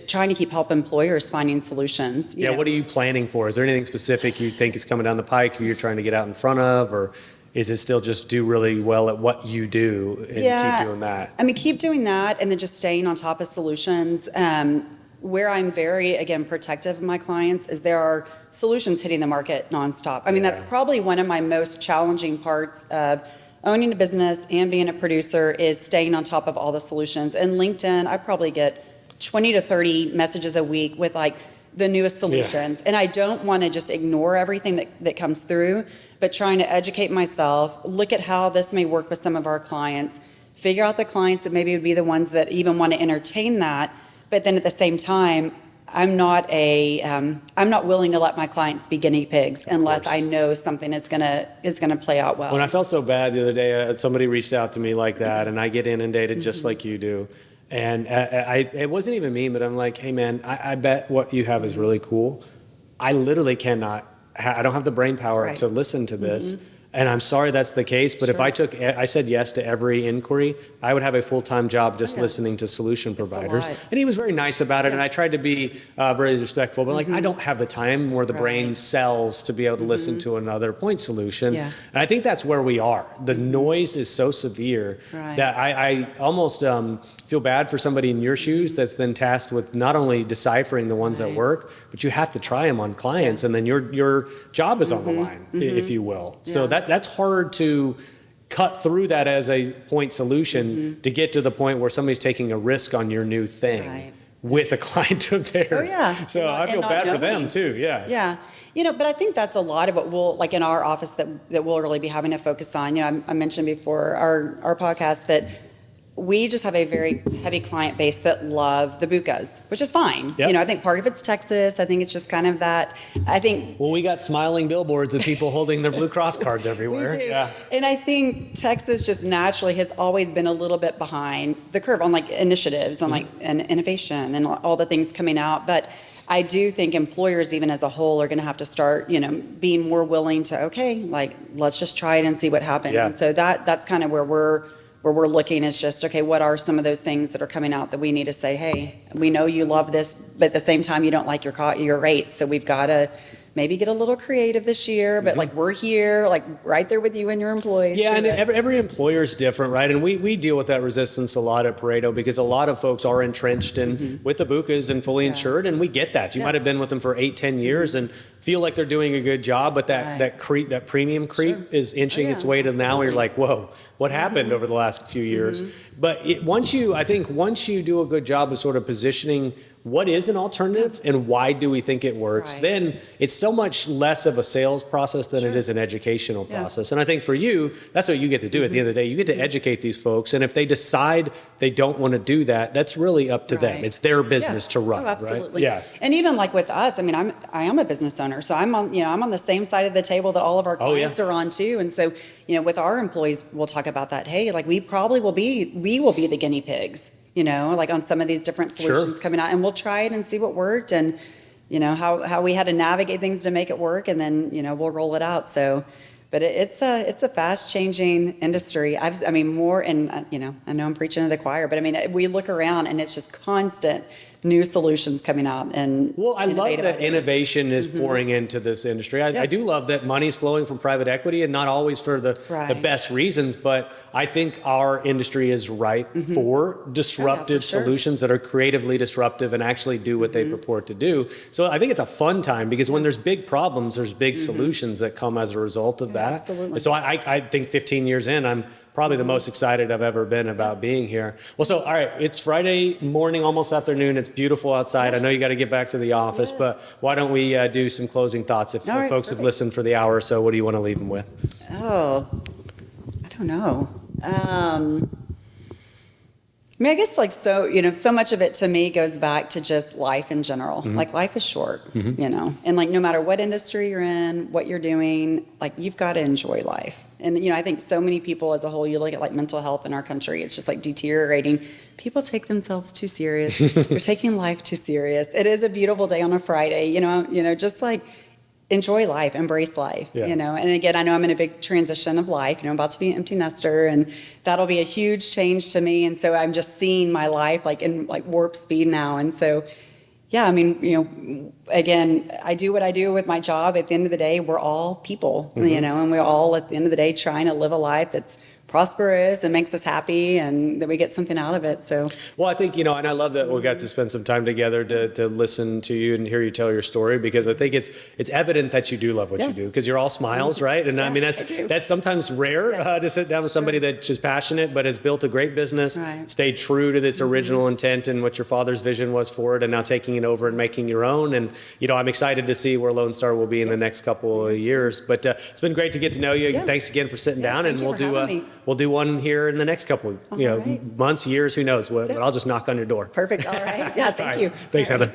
trying to keep help employers finding solutions. You know? What are you planning for? Is there anything specific you think is coming down the pike or you're trying to get out in front of, or is it still just do really well at what you do and keep doing that? I mean, keep doing that and then just staying on top of solutions. Where I'm very, again, protective of my clients is there are solutions hitting the market nonstop. I mean, that's probably one of my most challenging parts of owning a business and being a producer is staying on top of all the solutions. And LinkedIn, I probably get 20 to 30 messages a week with like the newest solutions. And I don't want to just ignore everything that comes through, but trying to educate myself, look at how this may work with some of our clients, figure out the clients that maybe would be the ones that even want to entertain that. But then at the same time, I'm not willing to let my clients be guinea pigs unless I know something is gonna play out well. When I felt so bad the other day, somebody reached out to me like that, and I get inundated just like you do. And it wasn't even me, but I'm like, hey man, I bet what you have is really cool. I literally cannot. I don't have the brain power to listen to this. And I'm sorry that's the case, but if I said yes to every inquiry, I would have a full-time job just listening to solution providers. And he was very nice about it, and I tried to be very respectful, but like, I don't have the time where the brain cells to be able to listen to another point solution. And I think that's where we are. The noise is so severe that I almost feel bad for somebody in your shoes that's then tasked with not only deciphering the ones that work, but you have to try them on clients, and then your job is on the line, if you will. So that's hard to cut through that as a point solution to get to the point where somebody's taking a risk on your new thing with a client of theirs. So I feel bad for them too. Yeah. But I think that's a lot of what we'll, like in our office that we'll really be having to focus on. I mentioned before our podcast that we just have a very heavy client base that love the bukas, which is fine. I think part of it's Texas. I think it's just kind of that. I think. Well, we got smiling billboards of people holding their Blue Cross cards everywhere. We do. And I think Texas just naturally has always been a little bit behind the curve on like initiatives, on like and innovation and all the things coming out. But I do think employers, even as a whole, are going to have to start, being more willing to, like, let's just try it and see what happens. And so that's kind of where we're looking is just, okay, what are some of those things that are coming out that we need to say, hey, we know you love this, but at the same time, you don't like your rates. So we've got to maybe get a little creative this year, but like we're here, like right there with you and your employees. Yeah, and every employer is different, right? And we deal with that resistance a lot at Pareto because a lot of folks are entrenched in with the bukas and fully insured, and we get that. You might have been with them for 8-10 years and feel like they're doing a good job, but that premium creep is inching its way to now. You're like, whoa, what happened over the last few years? But once you do a good job of sort of positioning what is an alternative and why do we think it works, then it's so much less of a sales process than it is an educational process. And I think for you, that's what you get to do at the end of the day. You get to educate these folks. And if they decide they don't want to do that, that's really up to them. It's their business to run. Oh, absolutely. Right? And even like with us, I mean, I am a business owner, so I'm on the same side of the table that all of our clients are on too. And so, with our employees, we'll talk about that. Hey, like we will be the guinea pigs. Like on some of these different solutions coming out, and we'll try it and see what worked and, how we had to navigate things to make it work, and then, we'll roll it out. So But it's a fast changing industry. I mean, more, and I know I'm preaching to the choir, but I mean, we look around and it's just constant new solutions coming out. And well, I love innovative that ideas. innovation is pouring into this industry. I do love that money's flowing from private equity, and not always for the Right. best reasons, but I think our industry is ripe for disruptive sure. solutions that are creatively disruptive and actually do what they purport to do. So I think it's a fun time, because when there's big problems, there's big solutions that come as a result of that. absolutely. And so I think 15 years in, I'm probably the most excited I've ever been about being here. Well, so, all right, it's Friday morning, almost afternoon. It's beautiful outside. I know you got to get back to the office, but why don't we do some closing thoughts? If All right, folks have perfect. listened for the hour or so, what do you want to leave them with? Oh, I don't know. I mean, I guess so much of it to me goes back to just life in general. Like, life is short, and like, no matter what industry you're in, what you're doing, like, you've got to enjoy life. And, I think so many people as a whole, you look at like mental health in our country, it's just like deteriorating. People take themselves too serious. They're taking life too serious. It is a beautiful day on a Friday, just like, enjoy life, embrace life, Yeah. And again, I know I'm in a big transition of life, I'm about to be an empty nester, and that'll be a huge change to me. And so I'm just seeing my life like in like warp speed now. And so, yeah, I mean, again, I do what I do with my job. At the end of the day, we're all people, and we're all at the end of the day trying to live a life that's prosperous and makes us happy, and that we get something out of it. So, Well, I think, and I love that we got to spend some time together to listen to you and hear you tell your story, because I think it's evident that you do love what you do, because you're all smiles, right? And I mean, I do. that's sometimes rare to sit down with somebody that's just passionate, but has built a great business, Right. stayed true to its original intent and what your father's vision was for it, and now taking it over and making your own. And, I'm excited to see where Lone Star will be in the next couple of years. But it's been great to get to know you. Yeah. Thanks again for sitting Yes, down, thank and you we'll for do having me. we'll do one here in the next couple, right. months, years, who knows what, but I'll just knock on your door. perfect. All right. Yeah, thank All right. you. Thanks, All right. Heather.